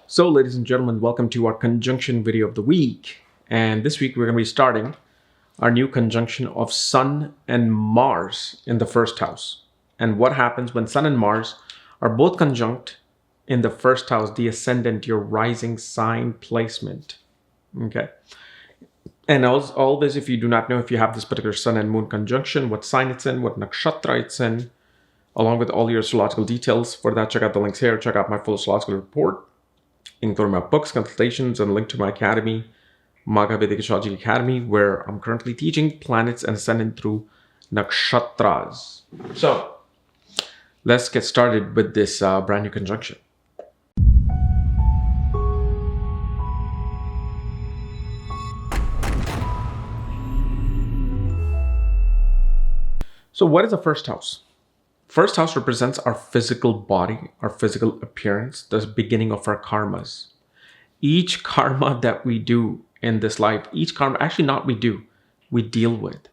So, ladies and gentlemen, welcome to our conjunction video of the week. And this week we're going to be starting our new conjunction of Sun and Mars in the first house. And what happens when Sun and Mars are both conjunct in the first house, the ascendant, your rising sign placement. Okay. And always, if you do not know if you have this particular Sun and Moon conjunction, what sign it's in, what nakshatra it's in, along with all your astrological details. For that, check out the links here. Check out my full astrological report, including my books, consultations, and link to my academy, Maga Vedic Astrology Academy, where I'm currently teaching planets and ascendant through nakshatras. So let's get started with this brand new conjunction. So what is the first house? First house represents our physical body, our physical appearance, the beginning of our karmas. Each karma that we do in this life, each karma, actually not we do, we deal with.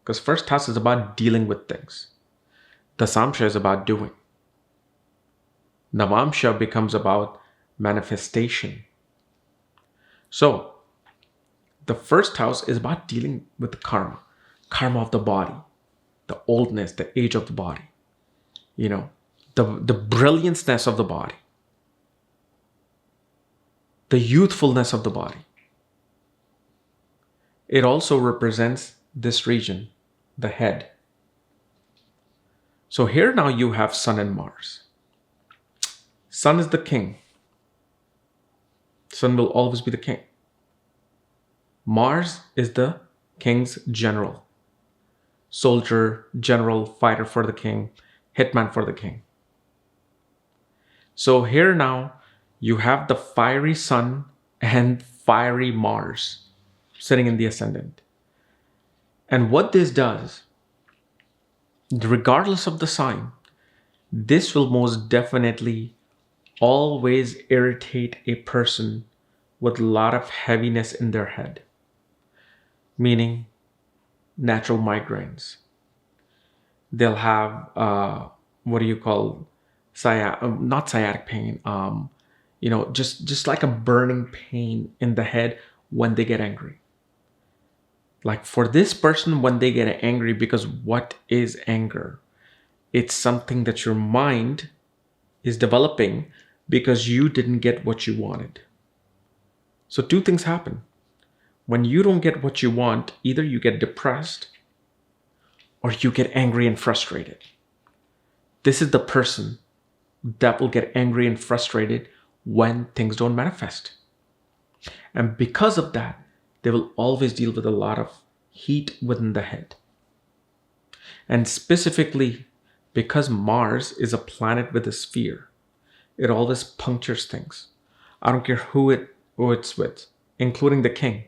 Because first house is about dealing with things. Dasamsha is about doing. Navamsha becomes about manifestation. So, the first house is about dealing with the karma of the body, the oldness, the age of the body, the brillianceness of the body, the youthfulness of the body. It also represents this region, the head. So here now you have Sun and Mars. Sun is the king. Sun will always be the king. Mars is the king's general. Soldier, general, fighter for the king, hitman for the king. So here now you have the fiery Sun and fiery Mars sitting in the ascendant. And what this does, regardless of the sign, this will most definitely always irritate a person with a lot of heaviness in their head, meaning natural migraines. They'll have not sciatic pain, just like a burning pain in the head when they get angry. Like for this person, when they get angry, because what is anger? It's something that your mind is developing because you didn't get what you wanted. So two things happen. When you don't get what you want, either you get depressed or you get angry and frustrated. This is the person that will get angry and frustrated when things don't manifest. And because of that, they will always deal with a lot of heat within the head. And specifically, because Mars is a planet with a sphere, it always punctures things. I don't care who it's with, including the king.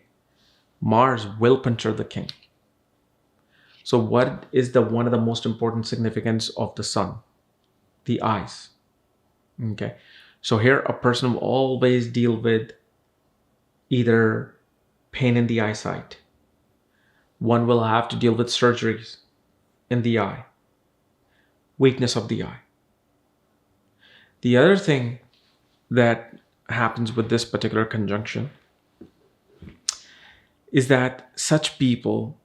Mars will puncture the king. So what is one of the most important significance of the Sun? The eyes. Okay. So here a person will always deal with either pain in the eyesight. One will have to deal with surgeries in the eye. Weakness of the eye. The other thing that happens with this particular conjunction is that such people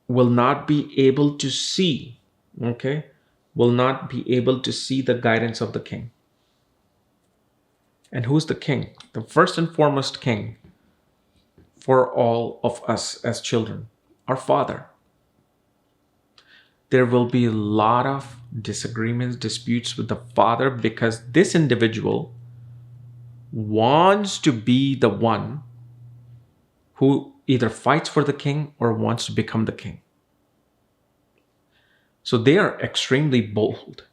will not be able to see, will not be able to see the guidance of the king. And who's the king? The first and foremost king for all of us as children, our father. There will be a lot of disagreements, disputes with the father because this individual wants to be the one who either fights for the king or wants to become the king. So they are extremely bold.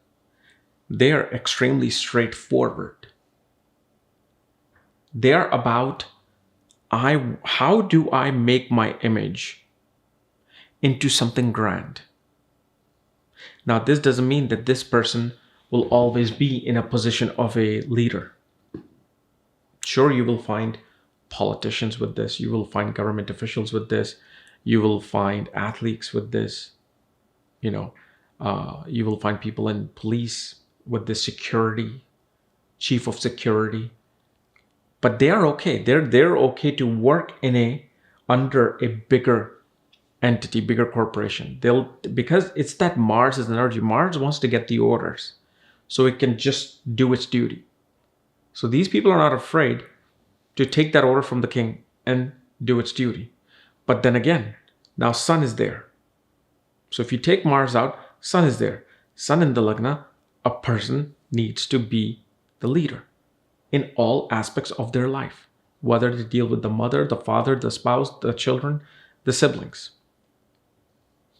They are extremely straightforward. They are about, how do I make my image into something grand? Now, this doesn't mean that this person will always be in a position of a leader. Sure, you will find politicians with this. You will find government officials with this. You will find athletes with this. You will find people in police with this security, chief of security, But they are okay. They're okay to work under a bigger entity, bigger corporation. Because it's that Mars is energy. Mars wants to get the orders so it can just do its duty. So these people are not afraid to take that order from the king and do its duty. But then again, now Sun is there. So if you take Mars out, Sun is there. Sun in the Lagna, a person needs to be the leader in all aspects of their life, whether they deal with the mother, the father, the spouse, the children, the siblings.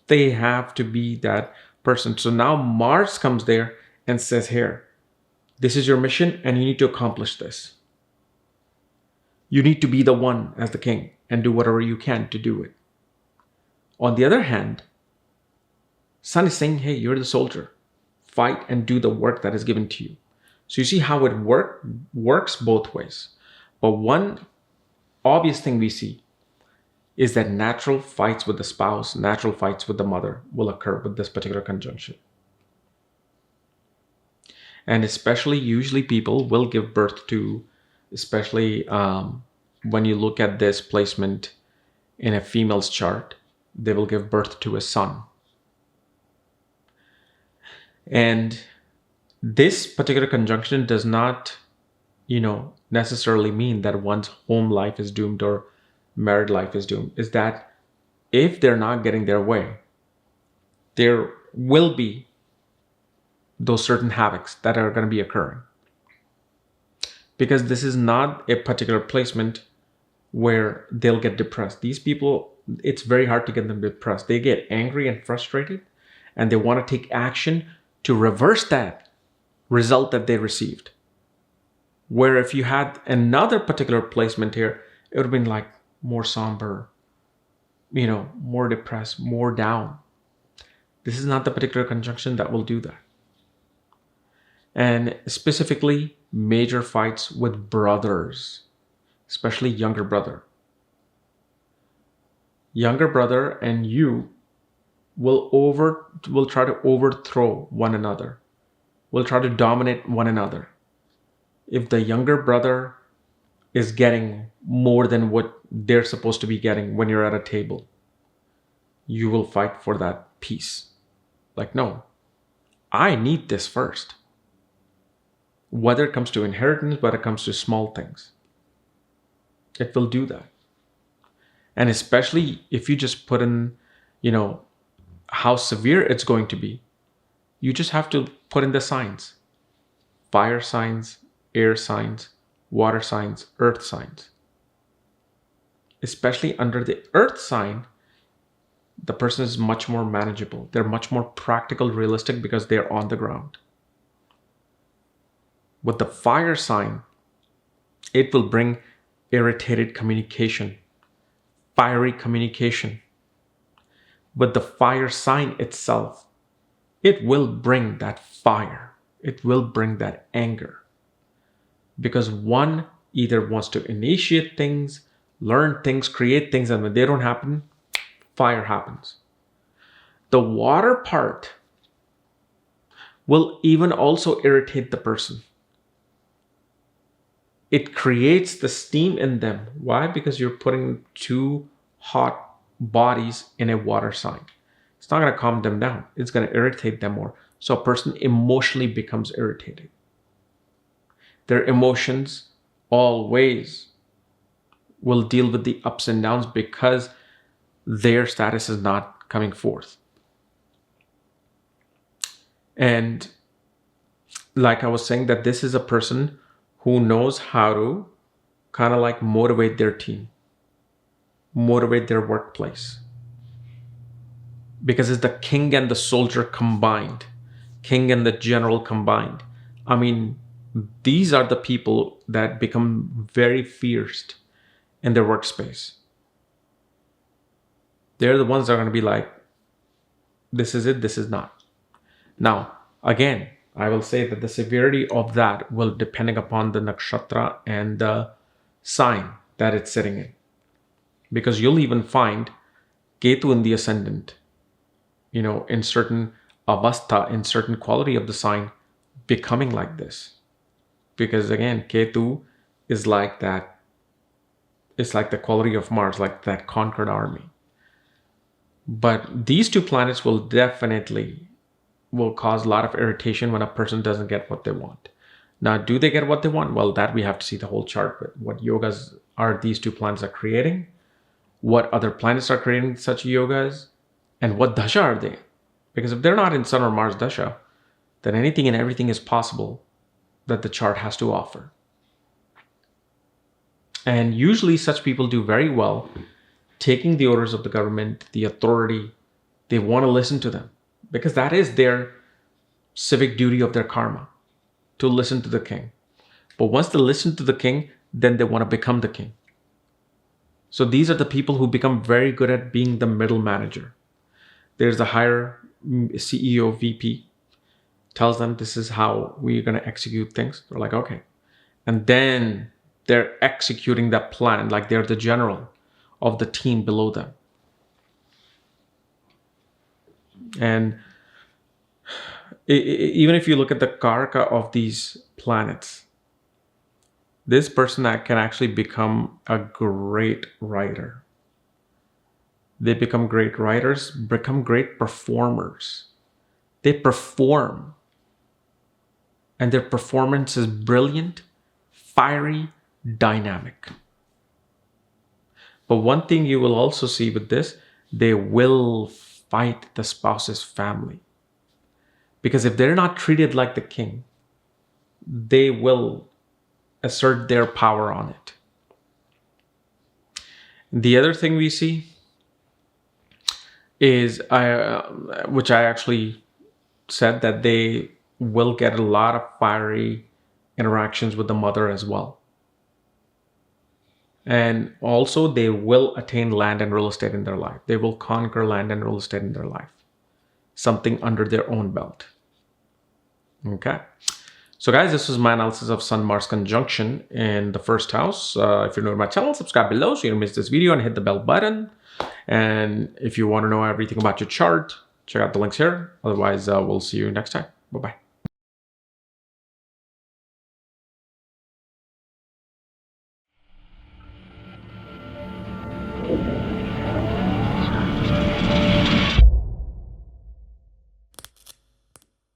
They have to be that person. So now Mars comes there and says, here, this is your mission and you need to accomplish this. You need to be the one as the king and do whatever you can to do it. On the other hand, Sun is saying, hey, you're the soldier. Fight and do the work that is given to you. So you see how it works both ways. But one obvious thing we see is that natural fights with the spouse, natural fights with the mother will occur with this particular conjunction. And especially, usually people will give birth to, especially when you look at this placement in a female's chart, they will give birth to a son. And this particular conjunction does not, necessarily mean that one's home life is doomed or married life is doomed. Is that if they're not getting their way, there will be those certain havocs that are going to be occurring. Because this is not a particular placement where they'll get depressed. These people, it's very hard to get them depressed. They get angry and frustrated, and they want to take action to reverse that result that they received. Where if you had another particular placement here, it would have been like more somber, more depressed, more down. This is not the particular conjunction that will do that. And specifically, major fights with brothers, especially younger brother. Younger brother and you will try to overthrow one another, will try to dominate one another. If the younger brother is getting more than what they're supposed to be getting when you're at a table, you will fight for that peace. Like, no, I need this first. Whether it comes to inheritance, whether it comes to small things, it will do that. And especially if you just put in, how severe it's going to be, you just have to put in the signs. Fire signs, air signs, water signs, earth signs. Especially under the earth sign, the person is much more manageable. They're much more practical, realistic because they're on the ground. With the fire sign, it will bring irritated communication, fiery communication. With the fire sign itself, it will bring that fire. It will bring that anger. Because one either wants to initiate things, learn things, create things, and when they don't happen, fire happens. The water part will even also irritate the person. It creates the steam in them. Why? Because you're putting two hot bodies in a water sign. It's not going to calm them down. It's going to irritate them more. So a person emotionally becomes irritated. Their emotions always will deal with the ups and downs because their status is not coming forth. And like I was saying, that this is a person who knows how to kind of like motivate their team, motivate their workplace. Because it's the king and the soldier combined, king and the general combined. I mean, these are the people that become very fierce in their workspace. They're the ones that are going to be like, this is it, this is not. Now, again, I will say that the severity of that will depending upon the nakshatra and the sign that it's sitting in. Because you'll even find Ketu in the ascendant, in certain avastha, in certain quality of the sign, becoming like this. Because again, Ketu is like that. It's like the quality of Mars, like that conquered army. But these two planets will definitely cause a lot of irritation when a person doesn't get what they want. Now, do they get what they want? Well, that we have to see the whole chart. But what yogas are these two planets are creating? What other planets are creating such yogas? And what dasha are they? Because if they're not in Sun or Mars dasha, then anything and everything is possible that the chart has to offer. And usually such people do very well taking the orders of the government, the authority. They want to listen to them because that is their civic duty of their karma, to listen to the king. But once they listen to the king, then they want to become the king. So these are the people who become very good at being the middle manager. There's the higher CEO, VP, tells them this is how we're going to execute things. They're like, okay. And then they're executing that plan like they're the general of the team below them. And even if you look at the karaka of these planets, this person can actually become a great writer. They become great writers, become great performers. They perform. And their performance is brilliant, fiery, dynamic. But one thing you will also see with this, they will fight the spouse's family. Because if they're not treated like the king, they will assert their power on it. The other thing we see is, which I actually said, that they will get a lot of fiery interactions with the mother as well. And also they will attain land and real estate in their life. They will conquer land and real estate in their life. Something under their own belt. Okay. So guys, this was my analysis of Sun-Mars conjunction in the first house. If you're new to my channel, subscribe below so you don't miss this video and hit the bell button. And if you want to know everything about your chart, check out the links here. Otherwise, we'll see you next time. Bye-bye.